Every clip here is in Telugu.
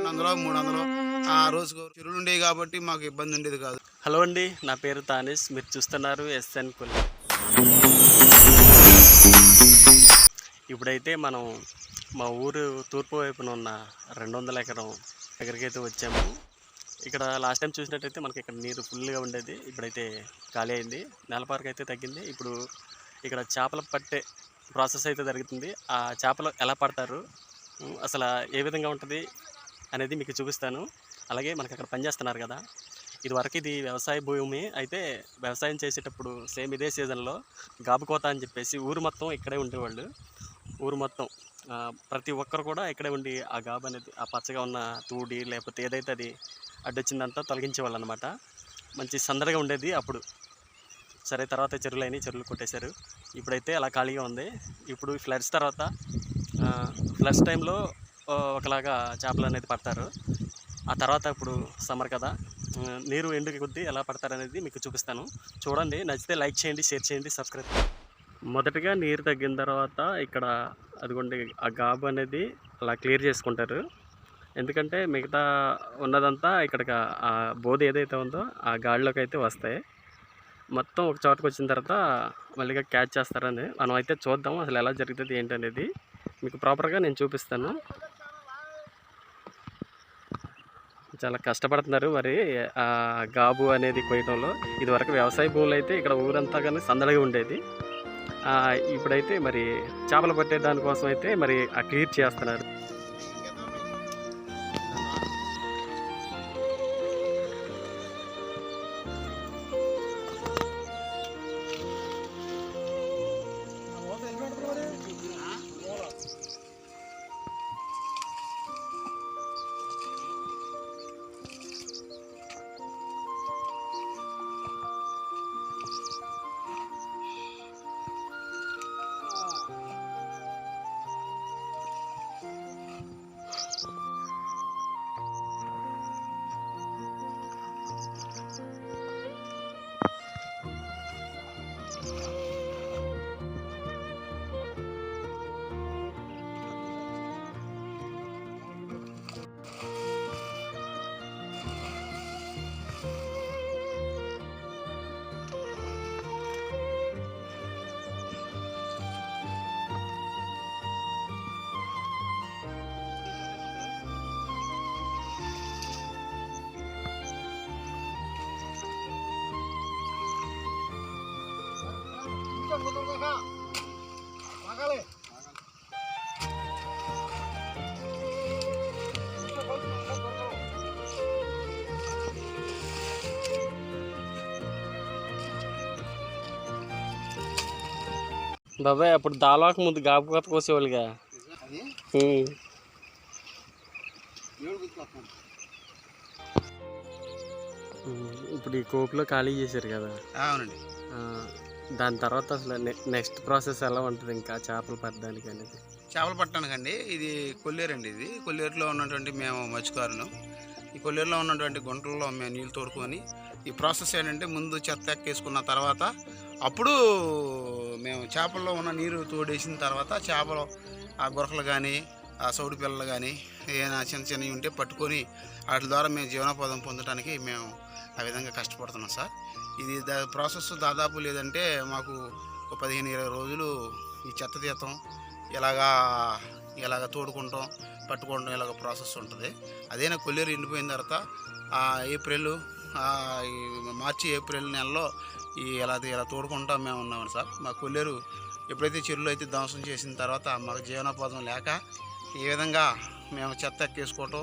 200 300 ఆ రోజుకు చెరువులు ఉండేవి కాబట్టి మాకు ఇబ్బంది ఉండేది కాదు. హలో అండి, నా పేరు తానిష్. మీరు చూస్తున్నారు ఎస్ఎన్ కొల్లి. ఇప్పుడైతే మనం మా ఊరు తూర్పు వైపున ఉన్న 200 ఎకరం దగ్గరికి అయితే వచ్చాము. ఇక్కడ లాస్ట్ టైం చూసినట్టయితే మనకి ఇక్కడ నీరు ఫుల్గా ఉండేది. ఇప్పుడైతే ఖాళీ అయింది, నేలపారకు అయితే తగ్గింది. ఇప్పుడు ఇక్కడ చేపలు పట్టే ప్రాసెస్ అయితే జరుగుతుంది. ఆ చేపలు ఎలా పడతారు, అసలు ఏ విధంగా ఉంటుంది అనేది మీకు చూపిస్తాను. అలాగే మనకి అక్కడ పనిచేస్తున్నారు కదా, ఇది వ్యవసాయ భూమి అయితే వ్యవసాయం చేసేటప్పుడు సేమ్ ఇదే సీజన్లో గాబు కోత అని చెప్పేసి ఊరు మొత్తం ఇక్కడే ఉండేవాళ్ళు. ఊరు మొత్తం ప్రతి ఒక్కరు కూడా ఇక్కడే ఉండి ఆ గాబు అనేది, ఆ పచ్చగా ఉన్న తూడి లేకపోతే ఏదైతే అది అడ్డొచ్చిందంతా తొలగించేవాళ్ళు అనమాట. మంచి సందడిగా ఉండేది అప్పుడు. సరే, తర్వాత చెరువులు కొట్టేశారు. ఇప్పుడైతే అలా ఖాళీగా ఉంది. ఇప్పుడు ఫ్లడ్స్ తర్వాత ఫ్లడ్స్ టైంలో ఒకలాగా చేపలు అనేది పడతారు. ఆ తర్వాత ఇప్పుడు సమ్మర్ కదా, నీరు ఎండుకి కొద్దీ ఎలా పడతారనేది మీకు చూపిస్తాను. చూడండి, నచ్చితే లైక్ చేయండి, షేర్ చేయండి, సబ్స్క్రైబ్. మొదటగా నీరు తగ్గిన తర్వాత ఇక్కడ అదిగోండి ఆ గాబు అనేది అలా క్లియర్ చేసుకుంటారు. ఎందుకంటే మిగతా ఉన్నదంతా ఇక్కడికి ఆ బోధి ఏదైతే ఉందో ఆ గాడిలోకి అయితే వస్తాయి. మొత్తం ఒక చోటకు వచ్చిన తర్వాత మళ్ళీగా క్యాచ్ చేస్తారని మనం అయితే చూద్దాం అసలు ఎలా జరుగుతుంది ఏంటనేది మీకు ప్రాపర్గా నేను చూపిస్తాను. చాలా కష్టపడుతున్నారు మరి ఆ గాబు అనేది కొయ్యడంలో. ఇదివరకు వ్యవసాయ భూములు అయితే ఇక్కడ ఊరంతా కానీ సందడిగా ఉండేది. ఇప్పుడైతే మరి చేపలు పట్టే దానికోసం అయితే మరి ఆ క్లియర్ చేస్తున్నారు. బాబాయ్, అప్పుడు దాలాకు ముందు గాబు కోత కోసేవాళ్ళుగా. ఇప్పుడు ఈ కోపులో ఖాళీ చేశారు కదా. అవునండి. దాని తర్వాత అసలు నెక్స్ట్ ప్రాసెస్ ఎలా ఉంటుంది ఇంకా చేపలు పట్టడానికి అనేది? చేపలు పట్టడానికండి ఇది కొల్లేరండి. ఇది కొల్లేరులో ఉన్నటువంటి మేము మత్స్యకారులు. ఈ కొల్లేరులో ఉన్నటువంటి గుంటల్లో మేము నీళ్ళు తోడుకొని ఈ ప్రాసెస్ ఏంటంటే ముందు చెత్త ఎక్కేసుకున్న తర్వాత అప్పుడు మేము చేపల్లో ఉన్న నీరు తోడేసిన తర్వాత చేపలు ఆ గురకలు కానీ ఆ సౌడి పిల్లలు కానీ ఏమైనా చిన్నవి ఉంటే పట్టుకొని వాటి ద్వారా మేము జీవనోపాధం పొందడానికి మేము ఆ విధంగా కష్టపడుతున్నాం సార్. ఇది ప్రాసెస్ దాదాపు లేదంటే మాకు ఒక 15-20 రోజులు ఈ చెత్త తీయటం ఇలాగా తోడుకుంటాం, పట్టుకోవడం ఇలాగ ప్రాసెస్ ఉంటుంది. అదే నా కొల్లేరు ఎండిపోయిన తర్వాత మార్చి ఏప్రిల్ నెలలో ఇలా తోడుకుంటా మేము ఉన్నామని సార్. మా కొల్లేరు ఎప్పుడైతే చెరువులు అయితే ధ్వంసం చేసిన తర్వాత మాకు జీవనోపాధం లేక ఈ విధంగా మేము చెత్త ఎక్కేసుకోవటం,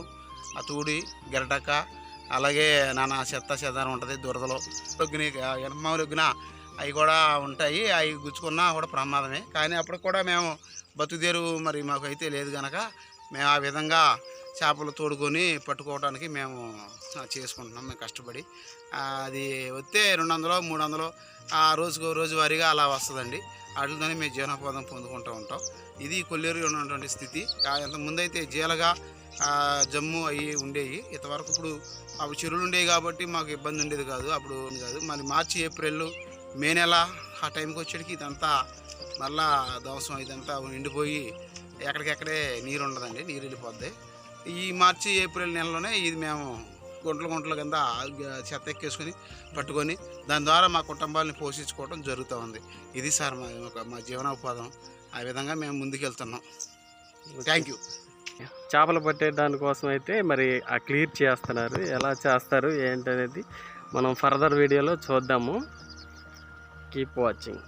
ఆ తూడి గెరటక్క అలాగే నానా చెత్త చెదారం ఉంటుంది. దురదలు ఎనమాలొగ్గిన అవి కూడా ఉంటాయి. అవి గుచ్చుకున్నా కూడా ప్రమాదమే. కానీ అప్పటికి కూడా మేము బతుకుదేరు మరి మాకు అయితే లేదు కనుక మేము ఆ విధంగా చేపలు తోడుకొని పట్టుకోవడానికి మేము చేసుకుంటున్నాం. మేము కష్టపడి అది వస్తే 200 300 ఆ రోజువారీగా అలా వస్తుందండి. వాటితోనే మేము జీవనోపాధం పొందుకుంటూ ఉంటాం. ఇది కొల్లేరు ఉన్నటువంటి స్థితి. ముందైతే జీలగా జమ్ము అవి ఉండేవి. ఇంతవరకు ఇప్పుడు అవి చెరువులు ఉండేవి కాబట్టి మాకు ఇబ్బంది ఉండేది కాదు. అప్పుడు మళ్ళీ మార్చి ఏప్రిల్ మే నెల ఆ టైంకి వచ్చేటికి ఇదంతా మళ్ళా ధ్వంసం ఇదంతా ఎండిపోయి ఎక్కడికెక్కడే నీరు ఉండదండి, నీరు వెళ్ళిపోద్ది. ఈ మార్చి ఏప్రిల్ నెలలోనే ఇది మేము గుంటల కింద చెత్త ఎక్కేసుకొని పట్టుకొని దాని ద్వారా మా కుటుంబాలని పోషించుకోవడం జరుగుతూ ఉంది. ఇది సార్ మా జీవనోపాధం. ఆ విధంగా మేము ముందుకెళ్తున్నాం. Thank you. చేపలు పట్టే దానికోసం అయితే మరి ఆ క్లియర్ చేస్తున్నారు. ఎలా చేస్తారు ఏంటనేది మనం ఫర్దర్ వీడియోలో చూద్దాము. Keep watching.